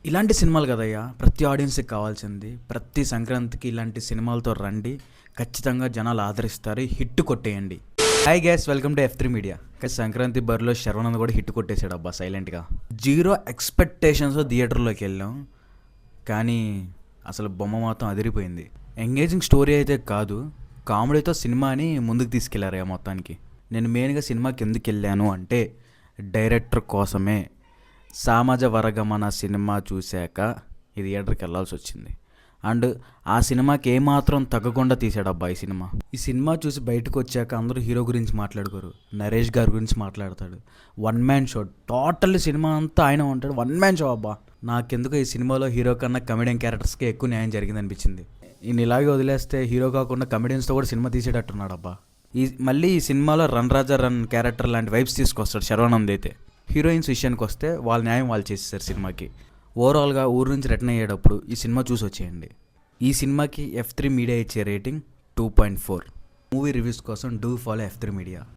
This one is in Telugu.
ఇలాంటి సినిమాలు కదయ్యా ప్రతి ఆడియన్స్కి కావాల్సింది. ప్రతి సంక్రాంతికి ఇలాంటి సినిమాలతో రండి, ఖచ్చితంగా జనాలు ఆదరిస్తారు, హిట్ కొట్టేయండి. Hi guys, welcome to F3 media. Sankranti బరిలో శర్వానంద్ కూడా హిట్ కొట్టేశాడు అబ్బా సైలెంట్గా. 0 ఎక్స్పెక్టేషన్స్ థియేటర్లోకి వెళ్ళాం, కానీ అసలు బొమ్మ మాత్రం అదిరిపోయింది. ఎంగేజింగ్ స్టోరీ అయితే కాదు, కామెడీతో సినిమాని ముందుకు తీసుకెళ్లారయ్యా మొత్తానికి. నేను మెయిన్గా సినిమాకి ఎందుకు వెళ్ళాను అంటే డైరెక్టర్ కోసమే. సామాజ వర్గమన సినిమా చూశాక ఈ థియేటర్కి వెళ్ళాల్సి వచ్చింది. అండ్ ఆ సినిమాకి ఏమాత్రం తగ్గకుండా తీసాడు అబ్బా ఈ సినిమా. ఈ సినిమా చూసి బయటకు వచ్చాక అందరూ హీరో గురించి మాట్లాడుకోరు, నరేష్ గారి గురించి మాట్లాడతాడు. 1 మ్యాన్ షో, టోటల్ సినిమా అంతా ఆయన ఉంటాడు. 1 మ్యాన్ షో అబ్బా. నాకెందుకు ఈ సినిమాలో హీరో కన్నా కమెడియన్ క్యారెక్టర్స్కి ఎక్కువ న్యాయం జరిగింది అనిపించింది. ఈయన ఇలాగే వదిలేస్తే హీరో కాకుండా కమెడియన్స్తో కూడా సినిమా తీసేటట్టున్నాడు అబ్బా. మళ్ళీ ఈ సినిమాలో రన్ రాజా రన్ క్యారెక్టర్ లాంటి వైబ్స్ తీసుకొస్తాడు శర్వానంద్ అయితే. హీరోయిన్స్ విషయానికి వస్తే వాళ్ళ న్యాయం వాళ్ళు చేసేసారు సినిమాకి. ఓవరాల్గా ఊరు నుంచి రిటర్న్ అయ్యేటప్పుడు ఈ సినిమా చూసి వచ్చేయండి. ఈ సినిమాకి F3 మీడియా ఇచ్చే రేటింగ్ 2.4. మూవీ రివ్యూస్ కోసం డూ ఫాలో F3 మీడియా.